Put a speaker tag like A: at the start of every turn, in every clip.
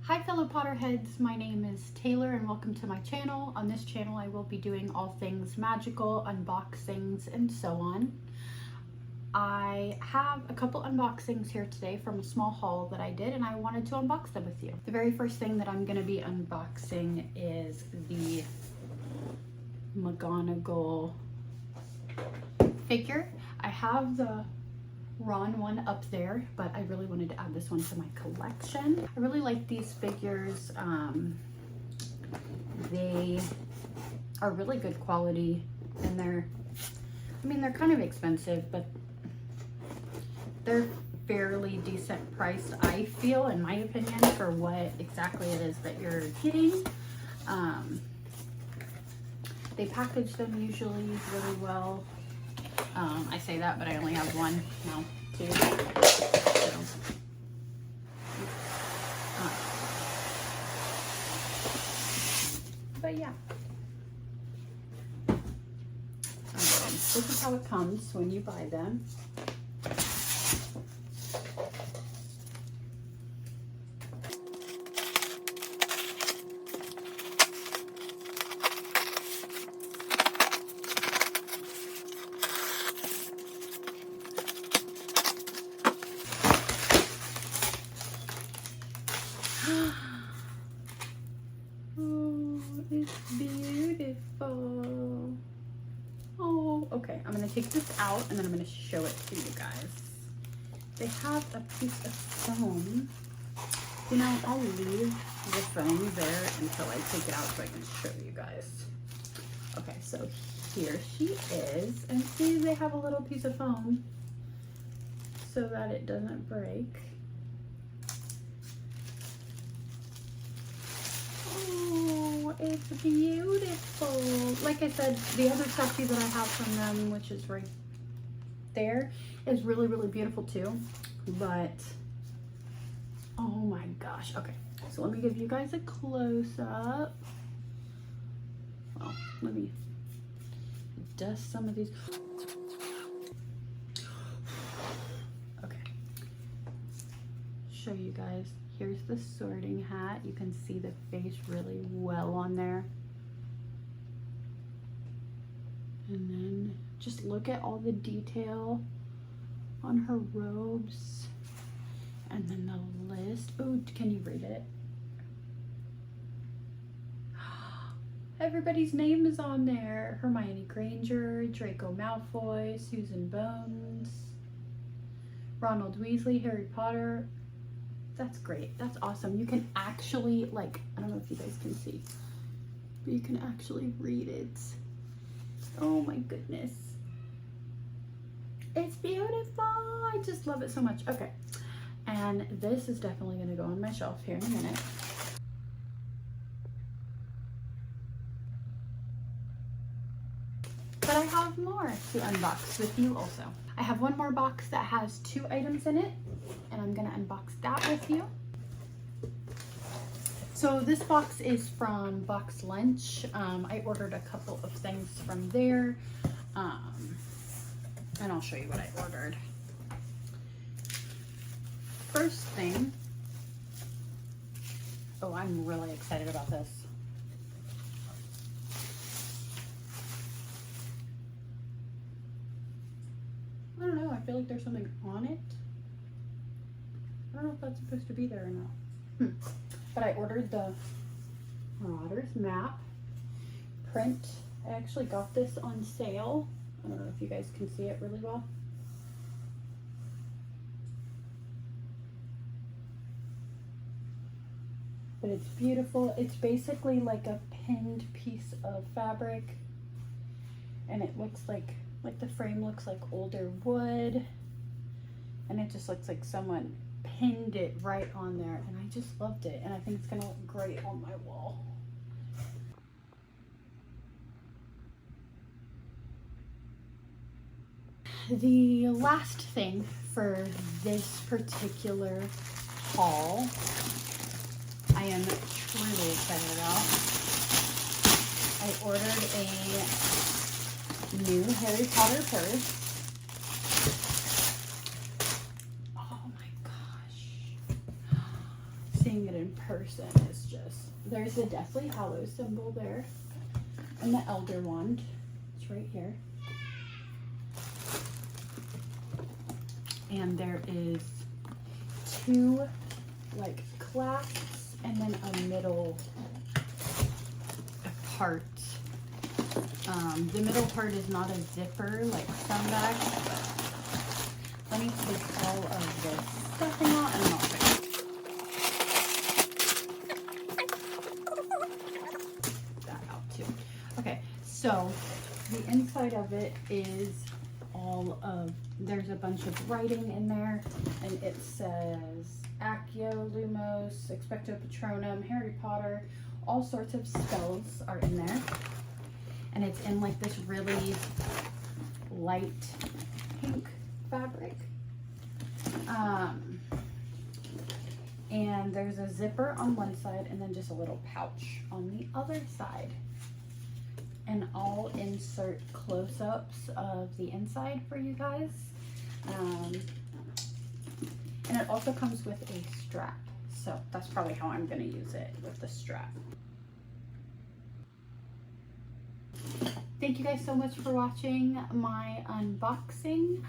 A: Hi fellow Potterheads, my name is Taylor and welcome to my channel. On this channel I will be doing all things magical, unboxings, and so on. I have a couple unboxings here today from a small haul that I did and I wanted to unbox them with you. The very first thing that I'm going to be unboxing is the McGonagall figure. I have the Ron one up there, but I really wanted to add this one to my collection. I really like these figures. They are really good quality and they're kind of expensive, but they're fairly decent priced, I feel, in my opinion, for what exactly it is that you're getting. They package them usually really well. I say that, but I only have one, no, two. So, but yeah. This is how it comes when you buy them. Oh, it's beautiful. Oh, okay. I'm going to take this out and then I'm going to show it to you guys. They have a piece of foam. You know, I'll leave the foam there until I take it out so I can show you guys. Okay, so here she is. And see, they have a little piece of foam so that it doesn't break. It's beautiful. Like I said, the other stuffy that I have from them, which is right there, is really, really beautiful too. But, oh my gosh. Okay, so let me give you guys a close-up. Well, let me dust some of these. Okay. Show you guys. Here's the sorting hat. You can see the face really well on there. And then just look at all the detail on her robes. And then the list. Oh, can you read it? Everybody's name is on there. Hermione Granger, Draco Malfoy, Susan Bones, Ronald Weasley, Harry Potter. That's great. That's awesome. You can actually, like, I don't know if you guys can see, but you can actually read it. Oh my goodness. It's beautiful. I just love it so much. Okay. And this is definitely going to go on my shelf here in a minute. But I have more to unbox with you also. I have one more box that has 2 items in it, and I'm gonna unbox that with you. So this box is from Box Lunch. I ordered a couple of things from there, and I'll show you what I ordered. First thing, oh, I'm really excited about this. I don't know, I feel like there's something on it. I don't know if that's supposed to be there or not. But I ordered the Marauders map print. I actually got this on sale. I don't know if you guys can see it really well. But it's beautiful. It's basically like a pinned piece of fabric. And it looks like the frame looks like older wood. And it just looks like someone pinned it right on there, and I just loved it, and I think it's gonna look great on my wall. The last thing for this particular haul I am truly excited about. I ordered a new Harry Potter purse. seeing it in person is just, there's the Deathly Hallows symbol there, and the Elder Wand. It's right here. And there is 2 like clasps and then a middle part. The middle part is not a zipper like some bags, but let me take all of this stuffing out and I'll take that out too. Okay, so the inside of it is all of, there's a bunch of writing in there, and it says Accio, Lumos, Expecto Patronum, Harry Potter, all sorts of spells are in there. And it's in like this really light pink fabric. And there's a zipper on one side and then just a little pouch on the other side. And I'll insert close-ups of the inside for you guys. And it also comes with a strap. So that's probably how I'm gonna use it, with the strap. Thank you guys so much for watching my unboxing.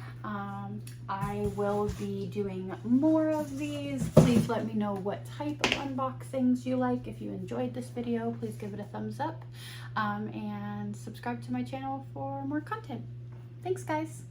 A: I will be doing more of these. Please let me know what type of unboxings you like. If you enjoyed this video, please give it a thumbs up, and subscribe to my channel for more content. Thanks, guys.